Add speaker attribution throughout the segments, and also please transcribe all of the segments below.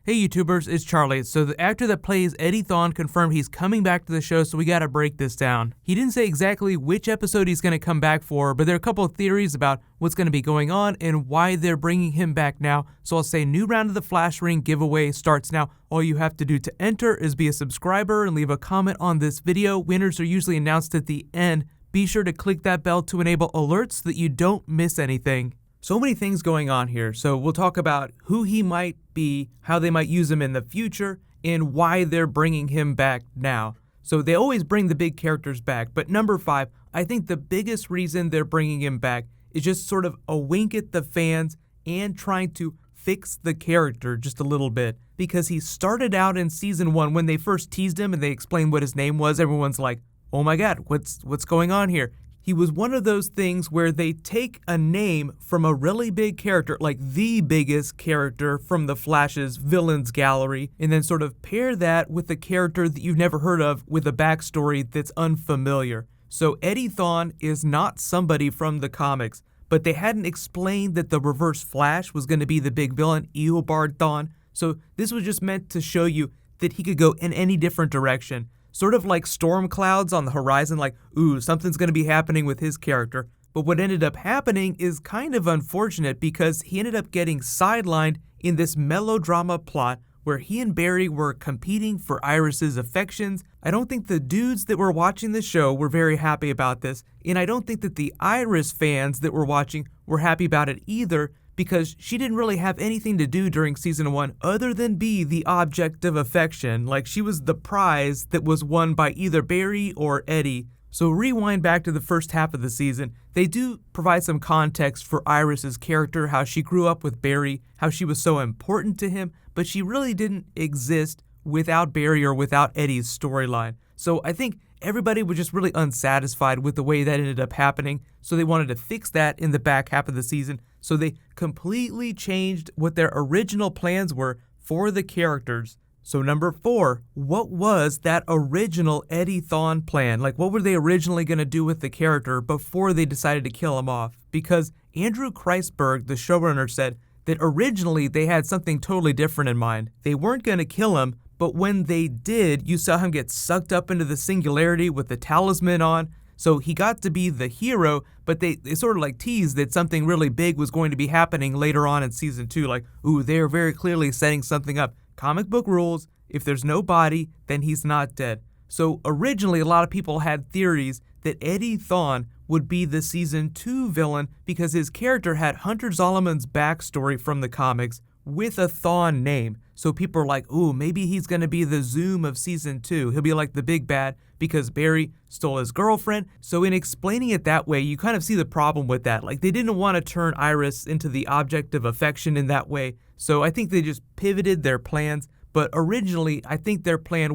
Speaker 1: Hey YouTubers, it's Charlie. So the actor that plays Eddie Thawne confirmed he's coming back to the show, so we gotta break this down. He didn't say exactly which episode he's gonna come back for, but there are a couple of theories about what's gonna be going on and why they're bringing him back now. So I'll say new round of the Flash Ring giveaway starts now. All you have to do to enter is be a subscriber and leave a comment on this video. Winners are usually announced at the end. Be sure to click that bell to enable alerts so that you don't miss anything. So many things going on here. So we'll talk about who he might be, how they might use him in the future, and why they're bringing him back now. So they always bring the big characters back, but number 5, I think the biggest reason they're bringing him back is just sort of a wink at the fans and trying to fix the character just a little bit. Because he started out in season 1 when they first teased him and they explained what his name was, everyone's like, oh my god, what's going on here? He was one of those things where they take a name from a really big character, like the biggest character from the Flash's villains gallery, and then sort of pair that with a character that you've never heard of with a backstory that's unfamiliar. So Eddie Thawne is not somebody from the comics, but they hadn't explained that the Reverse Flash was going to be the big villain, Eobard Thawne. So this was just meant to show you that he could go in any different direction. Sort of like storm clouds on the horizon, like, ooh, something's going to be happening with his character. But what ended up happening is kind of unfortunate because he ended up getting sidelined in this melodrama plot where he and Barry were competing for Iris's affections. I don't think the dudes that were watching the show were very happy about this, and I don't think that the Iris fans that were watching were happy about it either, because she didn't really have anything to do during season 1 other than be the object of affection. Like, she was the prize that was won by either Barry or Eddie. So rewind back to the first half of the season. They do provide some context for Iris's character, how she grew up with Barry, how she was so important to him, but she really didn't exist without Barry or without Eddie's storyline. So I think everybody was just really unsatisfied with the way that ended up happening, so they wanted to fix that in the back half of the season. So they completely changed what their original plans were for the characters. So number 4, what was that original Eddie Thawne plan? Like, what were they originally going to do with the character before they decided to kill him off? Because Andrew Kreisberg, the showrunner, said that originally they had something totally different in mind. They weren't going to kill him, but when they did, you saw him get sucked up into the singularity with the talisman on. So he got to be the hero, but they sort of like teased that something really big was going to be happening later on in season 2. Like, ooh, they're very clearly setting something up. Comic book rules, if there's no body, then he's not dead. So originally, a lot of people had theories that Eddie Thawne would be the season 2 villain because his character had Hunter Zolomon's backstory from the comics with a Thawne name. So people are like, ooh, maybe he's going to be the Zoom of season 2. He'll be like the big bad because Barry stole his girlfriend. So in explaining it that way, you kind of see the problem with that. Like, they didn't want to turn Iris into the object of affection in that way. So I think they just pivoted their plans. But originally, I think their plan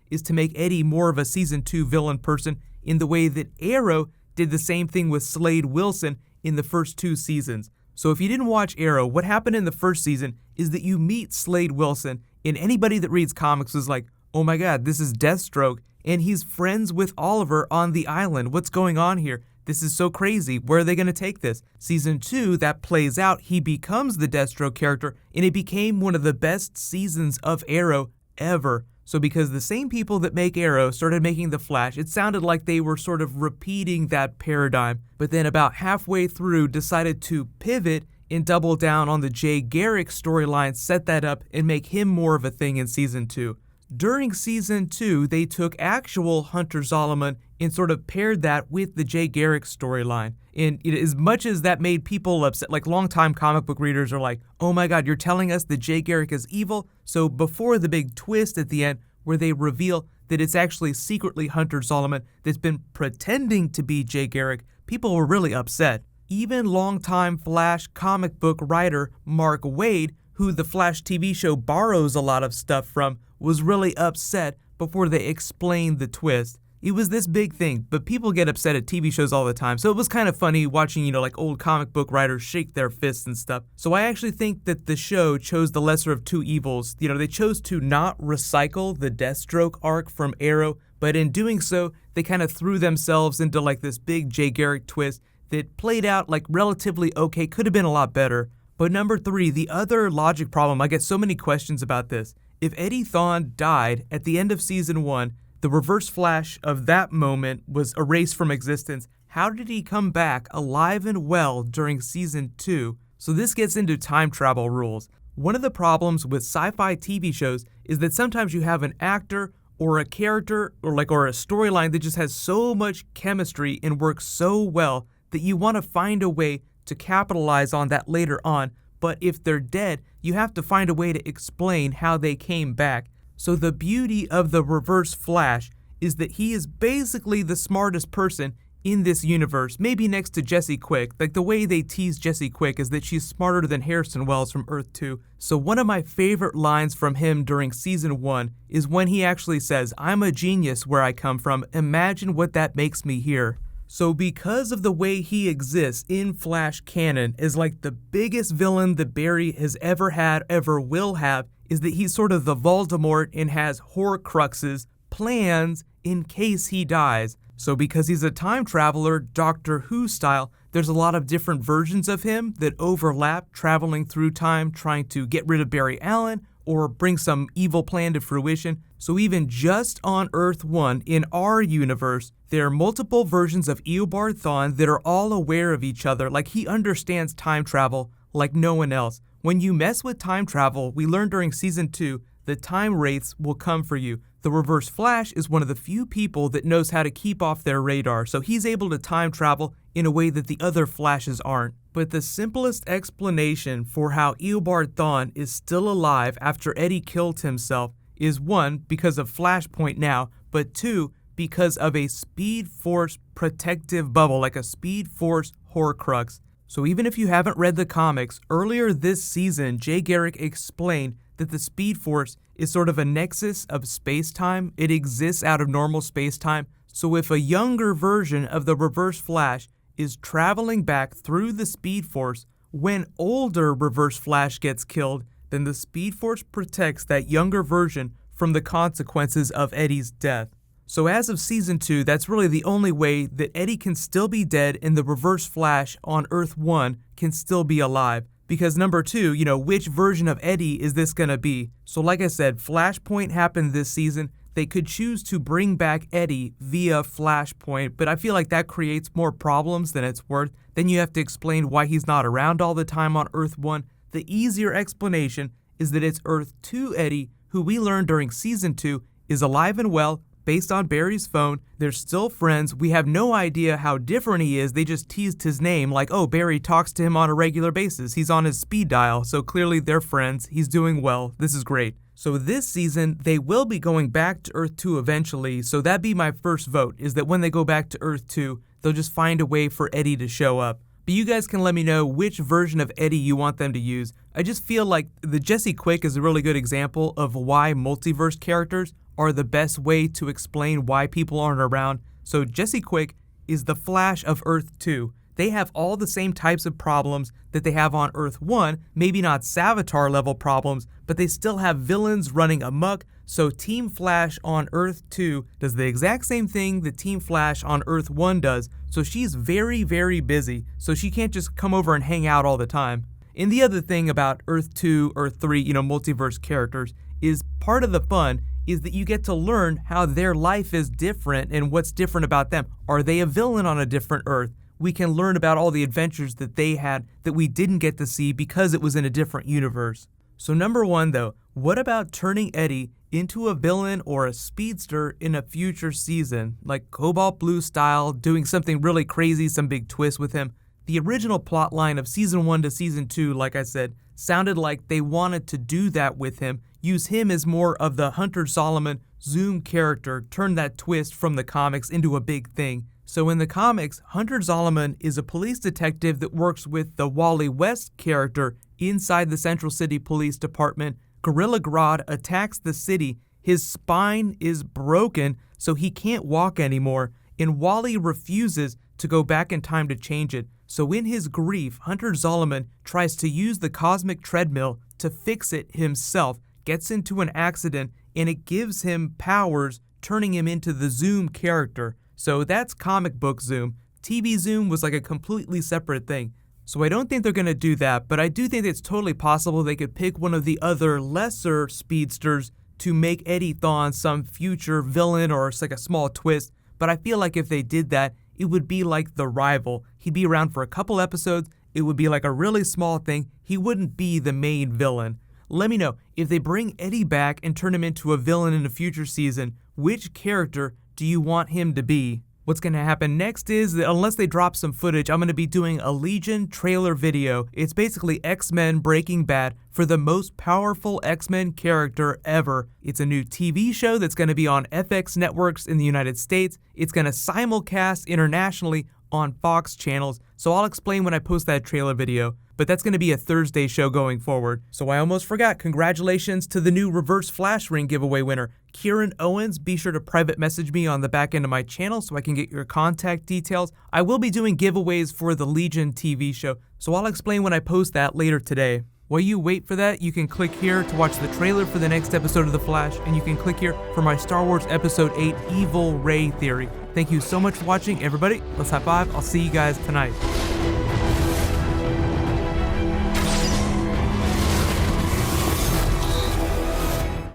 Speaker 1: is to make Eddie more of a season 2 villain person in the way that Arrow did the same thing with Slade Wilson in the first 2 seasons. So if you didn't watch Arrow, what happened in the first season is that you meet Slade Wilson, and anybody that reads comics is like, oh my god, this is Deathstroke, and he's friends with Oliver on the island. What's going on here? This is so crazy. Where are they going to take this? Season 2, that plays out. He becomes the Deathstroke character, and it became one of the best seasons of Arrow ever. So because the same people that make Arrow started making The Flash, it sounded like they were sort of repeating that paradigm, but then about halfway through decided to pivot and double down on the Jay Garrick storyline, set that up, and make him more of a thing in season 2. During season 2, they took actual Hunter Zolomon and sort of paired that with the Jay Garrick storyline. And as much as that made people upset, like longtime comic book readers are like, oh my god, you're telling us that Jay Garrick is evil? So before the big twist at the end, where they reveal that it's actually secretly Hunter Zolomon that's been pretending to be Jay Garrick, people were really upset. Even longtime Flash comic book writer Mark Waid, who the Flash TV show borrows a lot of stuff from, was really upset before they explained the twist. It was this big thing, but people get upset at TV shows all the time, so it was kind of funny watching, like old comic book writers shake their fists and stuff. So I actually think that the show chose the lesser of two evils. They chose to not recycle the Deathstroke arc from Arrow, but in doing so, they kind of threw themselves into like this big Jay Garrick twist that played out like relatively okay, could have been a lot better. But number 3, the other logic problem, I get so many questions about this. If Eddie Thawne died at the end of season 1, the reverse flash of that moment was erased from existence. How did he come back alive and well during season 2? So this gets into time travel rules. One of the problems with sci-fi TV shows is that sometimes you have an actor or a character or a storyline that just has so much chemistry and works so well that you want to find a way to capitalize on that later on. But if they're dead, you have to find a way to explain how they came back. So the beauty of the reverse flash is that he is basically the smartest person in this universe, maybe next to Jesse Quick. Like the way they tease Jesse Quick is that she's smarter than Harrison Wells from Earth 2. So one of my favorite lines from him during season 1 is when he actually says, "I'm a genius where I come from. Imagine what that makes me here." So because of the way he exists in Flash canon is like the biggest villain that Barry has ever had, ever will have, is that he's sort of the Voldemort and has Horcruxes, plans in case he dies. So because he's a time traveler, Doctor Who style, there's a lot of different versions of him that overlap, traveling through time, trying to get rid of Barry Allen or bring some evil plan to fruition. So even just on Earth 1, in our universe, there are multiple versions of Eobard Thawne that are all aware of each other, like he understands time travel like no one else. When you mess with time travel, we learned during season 2 that time wraiths will come for you. The Reverse Flash is one of the few people that knows how to keep off their radar, so he's able to time travel in a way that the other Flashes aren't. But the simplest explanation for how Eobard Thawne is still alive after Eddie killed himself is 1, because of Flashpoint now, but 2, because of a Speed Force protective bubble, like a Speed Force Horcrux. So even if you haven't read the comics, earlier this season, Jay Garrick explained that the Speed Force is sort of a nexus of space-time. It exists out of normal space-time. So if a younger version of the Reverse Flash is traveling back through the Speed Force, when older Reverse Flash gets killed, then the Speed Force protects that younger version from the consequences of Eddie's death. So as of season 2, that's really the only way that Eddie can still be dead and the Reverse Flash on Earth 1 can still be alive. Because number 2, which version of Eddie is this gonna be? So like I said, Flashpoint happened this season. They could choose to bring back Eddie via Flashpoint, but I feel like that creates more problems than it's worth. Then you have to explain why he's not around all the time on Earth 1. The easier explanation is that it's Earth 2 Eddie, who we learned during season 2 is alive and well, based on Barry's phone. They're still friends. We have no idea how different he is. They just teased his name like, oh, Barry talks to him on a regular basis. He's on his speed dial, so clearly they're friends. He's doing well. This is great. So this season, they will be going back to Earth 2 eventually, so that'd be my first vote, is that when they go back to Earth 2, they'll just find a way for Eddie to show up. But you guys can let me know which version of Eddie you want them to use. I just feel like the Jesse Quick is a really good example of why multiverse characters are the best way to explain why people aren't around. So Jesse Quick is the Flash of Earth 2. They have all the same types of problems that they have on Earth 1, maybe not Savitar level problems, but they still have villains running amok. So Team Flash on Earth 2 does the exact same thing that Team Flash on Earth 1 does. So she's very, very busy, so she can't just come over and hang out all the time. And the other thing about Earth 2, Earth 3, multiverse characters is part of the fun is that you get to learn how their life is different and what's different about them. Are they a villain on a different Earth? We can learn about all the adventures that they had that we didn't get to see because it was in a different universe. So number 1 though, what about turning Eddie into a villain or a speedster in a future season, like Cobalt Blue style, doing something really crazy, some big twist with him? The original plotline of season 1 to season 2, like I said, sounded like they wanted to do that with him, use him as more of the Hunter Solomon Zoom character, turn that twist from the comics into a big thing. So in the comics, Hunter Zolomon is a police detective that works with the Wally West character inside the Central City Police Department. Gorilla Grodd attacks the city. His spine is broken, so he can't walk anymore, and Wally refuses to go back in time to change it. So in his grief, Hunter Zolomon tries to use the cosmic treadmill to fix it himself, gets into an accident, and it gives him powers, turning him into the Zoom character. So that's comic book Zoom. TV Zoom was like a completely separate thing. So I don't think they're going to do that, but I do think it's totally possible they could pick one of the other lesser speedsters to make Eddie Thawne some future villain, or it's like a small twist. But I feel like if they did that, it would be like the rival. He'd be around for a couple episodes, it would be like a really small thing, he wouldn't be the main villain. Let me know, if they bring Eddie back and turn him into a villain in a future season, which character do you want him to be? What's going to happen next is that unless they drop some footage, I'm going to be doing a Legion trailer video. It's basically X-Men Breaking Bad for the most powerful X-Men character ever. It's a new TV show that's going to be on FX networks in the United States. It's going to simulcast internationally on Fox channels, so I'll explain when I post that trailer video. But that's going to be a Thursday show going forward. So I almost forgot, congratulations to the new Reverse Flash Ring giveaway winner, Kieran Owens. Be sure to private message me on the back end of my channel so I can get your contact details. I will be doing giveaways for the Legion TV show, so I'll explain when I post that later today. While you wait for that, you can click here to watch the trailer for the next episode of The Flash, and you can click here for my Star Wars Episode 8 Evil Ray theory. Thank you so much for watching, everybody. Let's high five. I'll see you guys tonight.